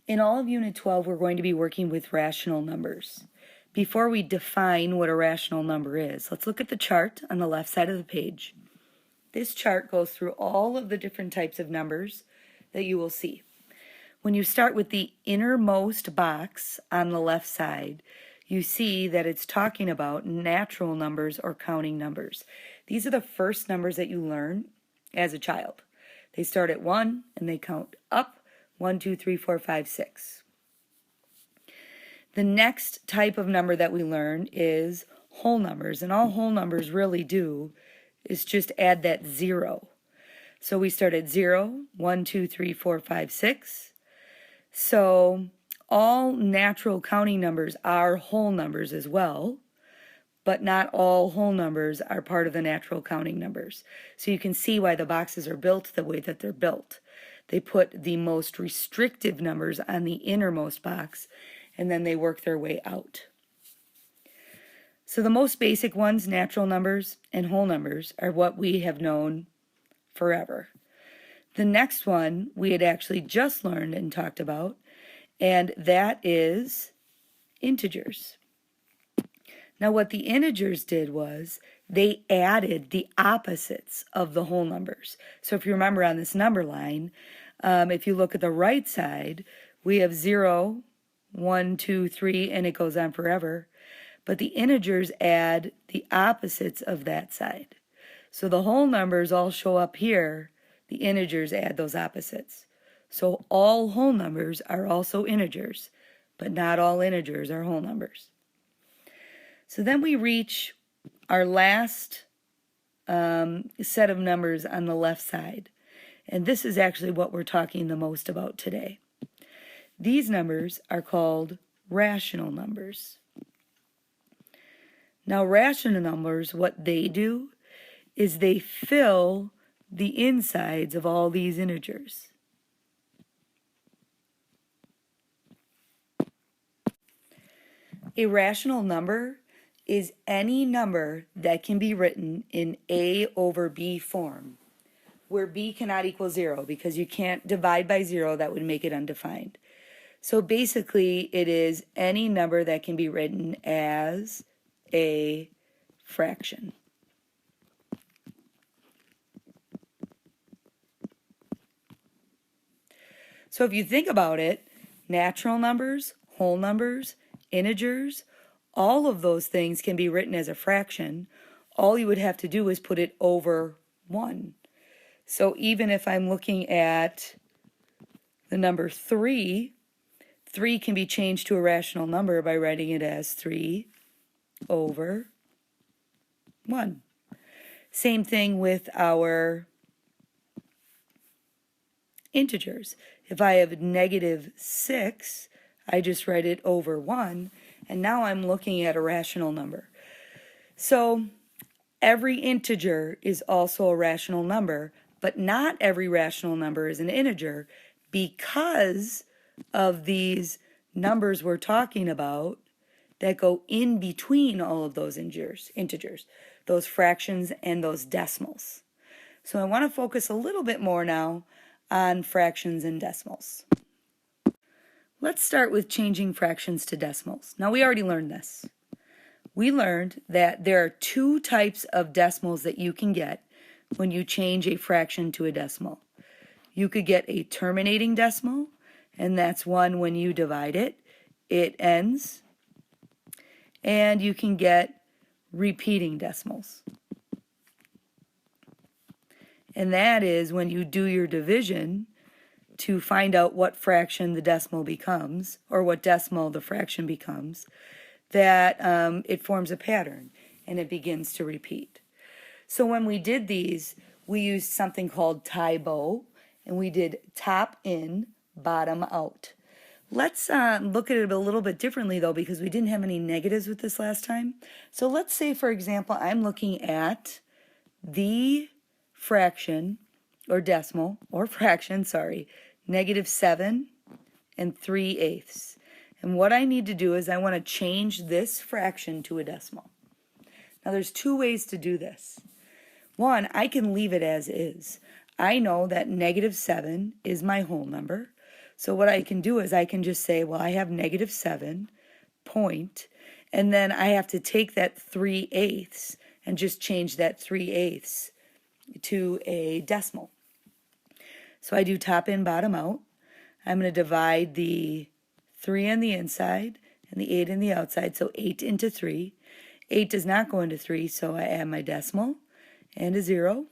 In all of Unit 12, we're going to be working with rational numbers. Before we define what a rational number is, let's look at the chart on the left side of the page. This chart goes through all of the different types of numbers that you will see. When you start with the innermost box on the left side, you see that it's talking about natural numbers or counting numbers. These are the first numbers that you learn as a child. They start at 1 and they count up 1, 2, 3, 4, 5, 6. The next type of number that we learn is whole numbers, and all whole numbers really do is just add that 0. So we start at 0, 1, 2, 3, 4, 5, 6. So all natural counting numbers are whole numbers as well, but not all whole numbers are part of the natural counting numbers. So you can see why the boxes are built the way that they're built. They put the most restrictive numbers on the innermost box, and then they work their way out. So the most basic ones, natural numbers and whole numbers, are what we have known forever. The next one we had actually just learned and talked about, and that is integers. Now what the integers did was they added the opposites of the whole numbers. So if you remember on this number line, if you look at the right side, we have 0, 1, 2, 3, and it goes on forever. But the integers add the opposites of that side. So the whole numbers all show up here. The integers add those opposites. So all whole numbers are also integers, but not all integers are whole numbers. So then we reach our last set of numbers on the left side. And this is actually what we're talking the most about today. These numbers are called rational numbers. Now, rational numbers, what they do is they fill the insides of all these integers. A rational number is any number that can be written in A over B form, where B cannot equal 0 because you can't divide by 0, that would make it undefined. So basically, it is any number that can be written as a fraction. So if you think about it, natural numbers, whole numbers, integers, all of those things can be written as a fraction. All you would have to do is put it over 1. So even if I'm looking at the number 3, 3 can be changed to a rational number by writing it as 3 over 1. Same thing with our integers. If I have -6, I just write it over 1, and now I'm looking at a rational number. So every integer is also a rational number, but not every rational number is an integer because of these numbers we're talking about that go in between all of those integers, those fractions and those decimals. So I want to focus a little bit more now on fractions and decimals. Let's start with changing fractions to decimals. Now we already learned this. We learned that there are 2 types of decimals that you can get when you change a fraction to a decimal. You could get a terminating decimal, and that's one when you divide it, it ends. And you can get repeating decimals. And that is when you do your division to find out what fraction the decimal becomes, or what decimal the fraction becomes, that it forms a pattern and it begins to repeat. So when we did these, we used something called Taibou, and we did top in, bottom out. Let's look at it a little bit differently though, because we didn't have any negatives with this last time. So let's say, for example, I'm looking at the fraction, or decimal, or fraction, sorry, -7 3/8. And what I need to do is I want to change this fraction to a decimal. Now there's 2 ways to do this. One, I can leave it as is. I know that -7 is my whole number, So what I can do is I can just say, well, I have -7 point, and then I have to take that 3/8 and just change that 3/8 to a decimal. So I do top in, bottom out. I'm going to divide the 3 on the inside and the 8 on the outside, so 8 into 3. 8 does not go into 3, so I add my decimal and a 0.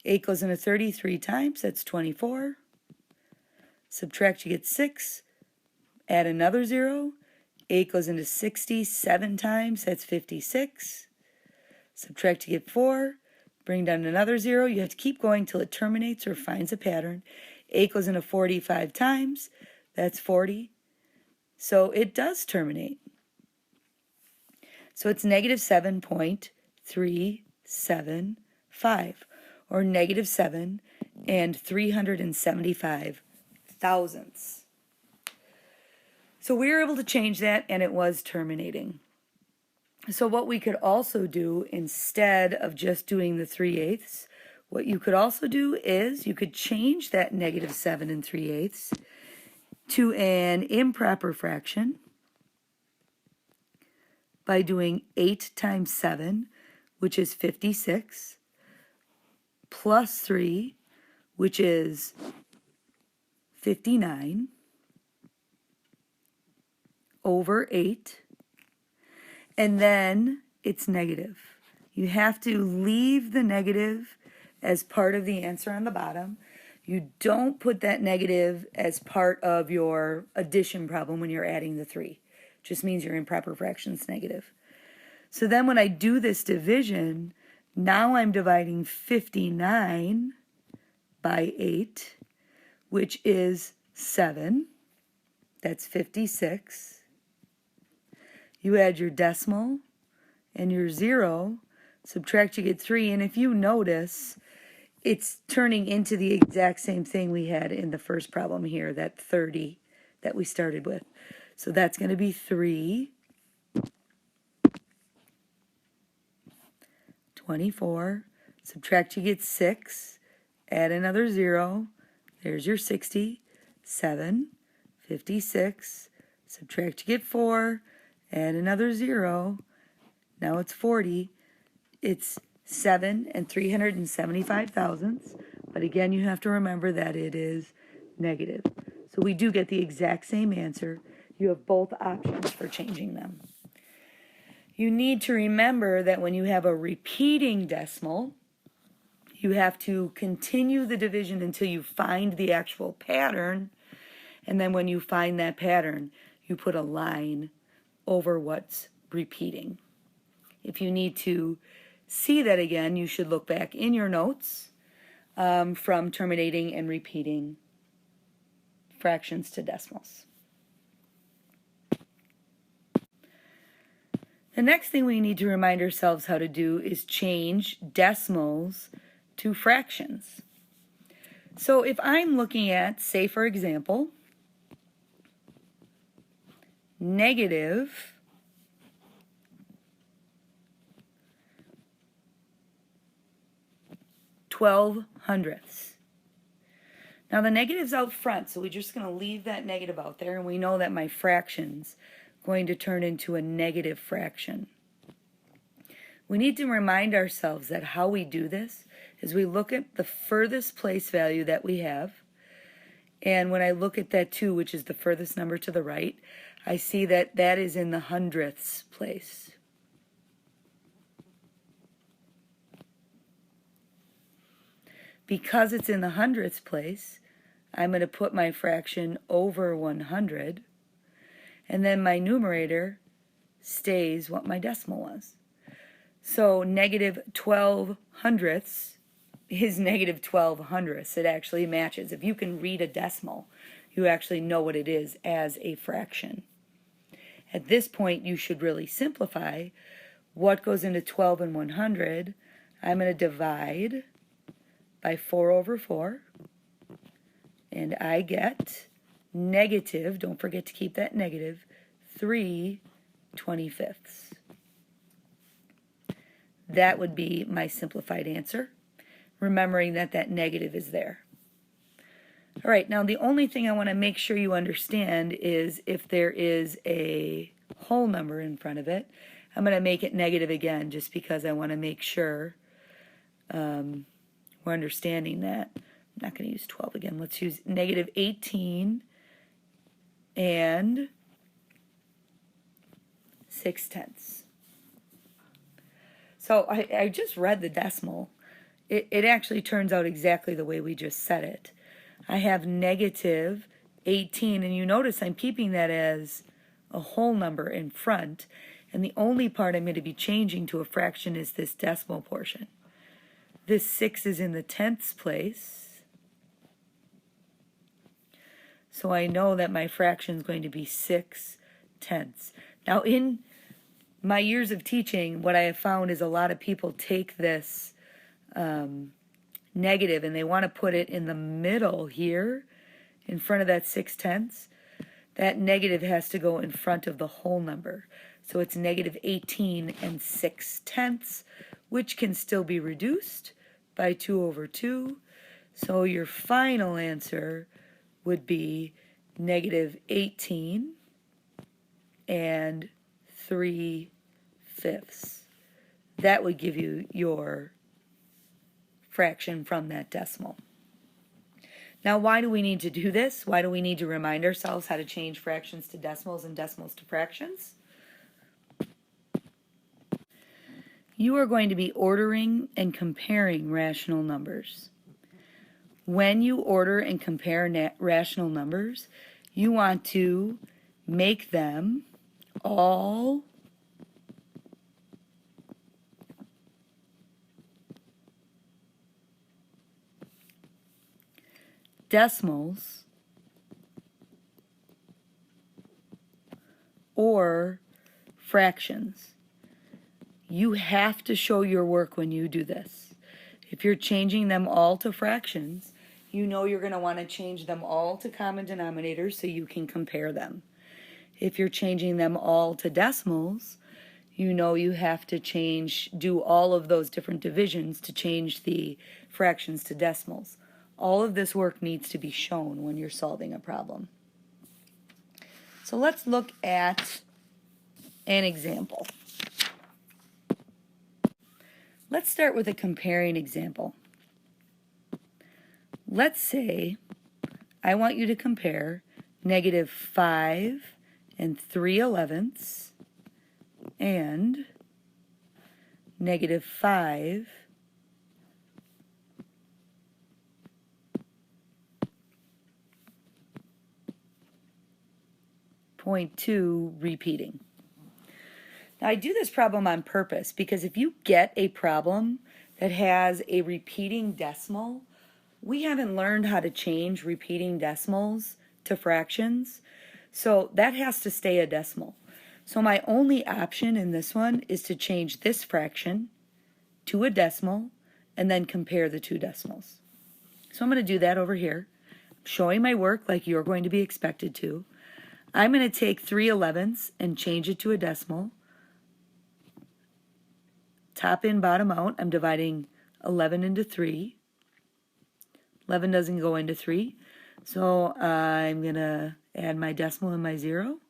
8 goes into 33 times, that's 24. Subtract, you get 6. Add another 0. 8 goes into 67 times, that's 56. Subtract, you get 4. Bring down another 0. You have to keep going till it terminates or finds a pattern. 8 goes into 45 times, that's 40. So it does terminate. So it's -7.375, or -7 and 375 thousandths. So we were able to change that, and it was terminating. So what we could also do, instead of just doing the 3/8, what you could also do is you could change that -7 and 3/8 to an improper fraction by doing 8 times 7, which is 56, plus 3, which is 59, over 8, and then it's negative. You have to leave the negative as part of the answer on the bottom. You don't put that negative as part of your addition problem when you're adding the 3. Just means your improper fraction is negative. So then when I do this division, now I'm dividing 59 by 8, which is 7. That's 56. You add your decimal and your 0, subtract, you get 3. And if you notice, it's turning into the exact same thing we had in the first problem here, that 30 that we started with. So that's going to be 3, 24, subtract, you get 6, add another 0, there's your 60, 7, 56, subtract, you get 4, add another 0, now it's 40, it's 7 and 375 thousandths, but again you have to remember that it is negative. So we do get the exact same answer. You have both options for changing them. You need to remember that when you have a repeating decimal, you have to continue the division until you find the actual pattern, and then when you find that pattern, you put a line over what's repeating. If you need to see that again, you should look back in your notes from terminating and repeating fractions to decimals. The next thing we need to remind ourselves how to do is change decimals to fractions. So if I'm looking at, say for example, negative 12 hundredths. Now the negative's out front, so we're just going to leave that negative out there, and we know that my fraction's going to turn into a negative fraction. We need to remind ourselves that how we do this is we look at the furthest place value that we have, and when I look at that 2, which is the furthest number to the right, I see that that is in the hundredths place. Because it's in the hundredths place, I'm going to put my fraction over 100, and then my numerator stays what my decimal was. So negative 12 hundredths is negative 12 hundredths. It actually matches. If you can read a decimal, you actually know what it is as a fraction. At this point, you should really simplify. What goes into 12 and 100? I'm going to divide by 4 over 4, and I get negative, don't forget to keep that negative, 3/25. That would be my simplified answer, remembering that that negative is there. All right, now the only thing I want to make sure you understand is if there is a whole number in front of it, I'm going to make it negative again just because I want to make sure we're understanding that. I'm not going to use 12 again. Let's use negative 18 and 6/10. So I just read the decimal. It actually turns out exactly the way we just said it. I have negative 18, and you notice I'm keeping that as a whole number in front, and the only part I'm going to be changing to a fraction is this decimal portion. This 6 is in the tenths place, so I know that my fraction is going to be 6/10. Now, in my years of teaching, what I have found is a lot of people take this negative and they want to put it in the middle here in front of that 6/10. That negative has to go in front of the whole number. So it's negative 18 and 6/10, which can still be reduced by 2/2. So your final answer would be negative 18 and 3/5. That would give you your fraction from that decimal. Now, why do we need to do this? Why do we need to remind ourselves how to change fractions to decimals and decimals to fractions? You are going to be ordering and comparing rational numbers. When you order and compare rational numbers, you want to make them all decimals or fractions. You have to show your work when you do this. If you're changing them all to fractions, you know you're going to want to change them all to common denominators so you can compare them. If you're changing them all to decimals, you know you have to do all of those different divisions to change the fractions to decimals. All of this work needs to be shown when you're solving a problem. So let's look at an example. Let's start with a comparing example. Let's say I want you to compare negative 5 and 3/11 and negative 5 0.2 repeating. Now, I do this problem on purpose because if you get a problem that has a repeating decimal, we haven't learned how to change repeating decimals to fractions, so that has to stay a decimal. So my only option in this one is to change this fraction to a decimal and then compare the two decimals. So I'm going to do that over here, showing my work like you're going to be expected to. I'm going to take 3/11 and change it to a decimal. Top in, bottom out, I'm dividing 11 into 3. 11 doesn't go into 3, so I'm going to add my decimal and my 0.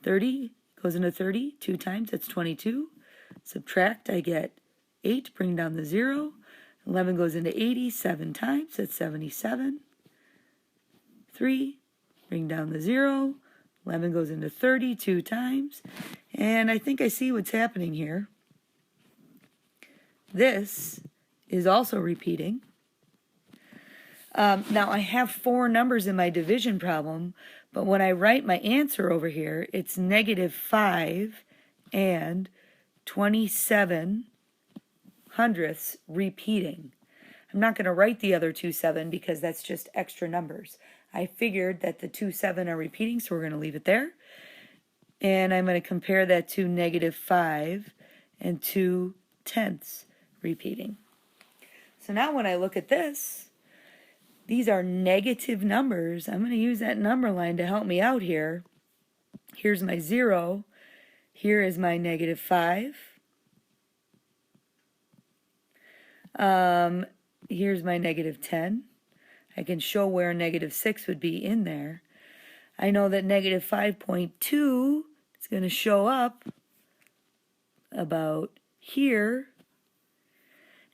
30 goes into 30 2 times, that's 22. Subtract, I get 8, bring down the 0. 11 goes into 80 7 times, that's 77. 3, bring down the 0. 11 goes into 30 2 times, and I think I see what's happening here. This is also repeating. Now I have 4 numbers in my division problem, but when I write my answer over here, it's negative 5 and 27/100 repeating. I'm not going to write the other 2 7 because that's just extra numbers. I figured that the 2 7 are repeating, so we're going to leave it there. And I'm going to compare that to negative 5 and 2/10 repeating. So now when I look at this, these are negative numbers. I'm going to use that number line to help me out here. Here's my 0. Here is my negative 5. Here's my negative 10. I can show where negative 6 would be in there. I know that negative 5.2 is going to show up about here.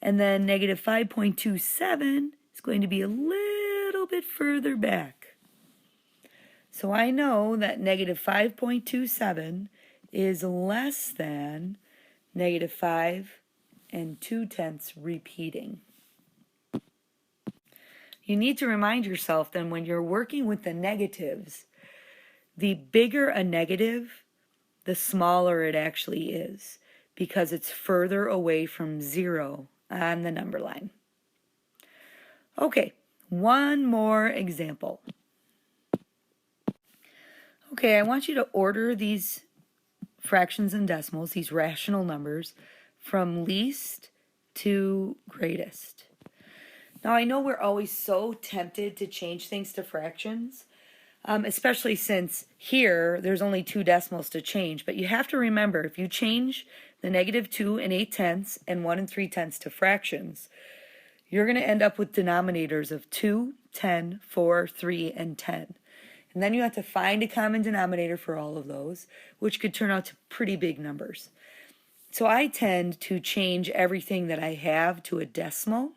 And then negative 5.27 is going to be a little bit further back. So I know that negative 5.27 is less than negative 5 2/10 repeating. You need to remind yourself then when you're working with the negatives, the bigger a negative, the smaller it actually is because it's further away from 0 on the number line. Okay, one more example. Okay, I want you to order these fractions and decimals, these rational numbers, from least to greatest. Now, I know we're always so tempted to change things to fractions, especially since here there's only 2 decimals to change. But you have to remember, if you change the negative 2 8/10 and 1 3/10 to fractions, you're going to end up with denominators of 2, 10, 4, 3, and 10. And then you have to find a common denominator for all of those, which could turn out to pretty big numbers. So I tend to change everything that I have to a decimal,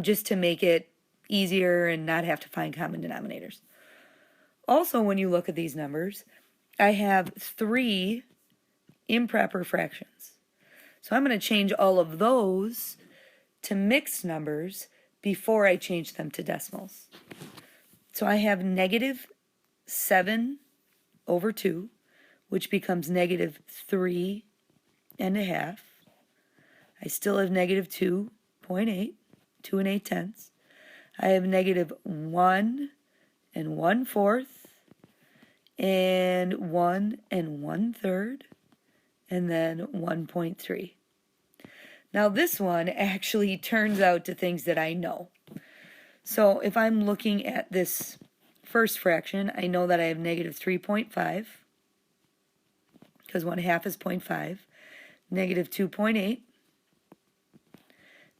just to make it easier and not have to find common denominators. Also, when you look at these numbers, I have 3 improper fractions. So I'm going to change all of those to mixed numbers before I change them to decimals. So I have negative 7 over 2, which becomes negative 3 1/2. I still have negative 2.8, 2 8/10. I have negative 1 1/4, and 1 1/3, and then 1.3. Now this one actually turns out to things that I know. So if I'm looking at this first fraction, I know that I have negative 3.5, because 1/2 is 0.5, negative 2.8,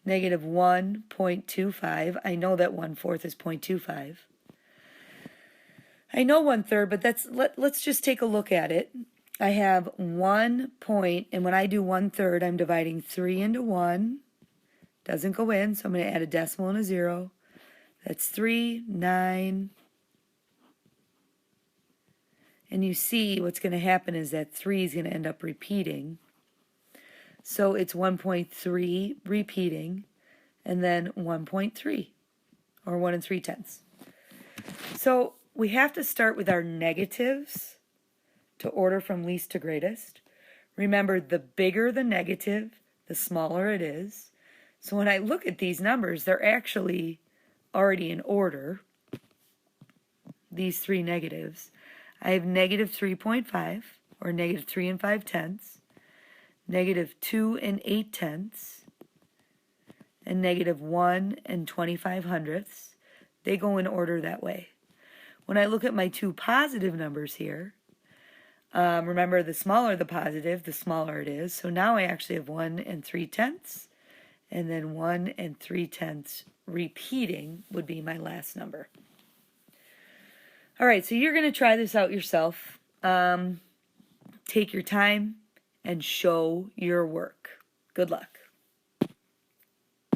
negative 1.25. I know that 1/4 is 0.25. I know 1/3, but let's just take a look at it. I have 1 point, and when I do 1/3, I'm dividing 3 into 1. Doesn't go in, so I'm going to add a decimal and a 0. That's 3, 9. And you see what's going to happen is that 3 is going to end up repeating. So it's 1.3 repeating, and then 1.3, or 1 3/10. So we have to start with our negatives to order from least to greatest. Remember, the bigger the negative, the smaller it is. So when I look at these numbers, they're actually already in order, these 3 negatives. I have negative 3.5, or negative 3 5/10, negative 2 8/10, and negative 1 25/100. They go in order that way. When I look at my 2 positive numbers here, remember, the smaller the positive, the smaller it is. So now I actually have 1 3/10, and then 1 3/10 repeating would be my last number. All right, so you're going to try this out yourself. Take your time and show your work. Good luck.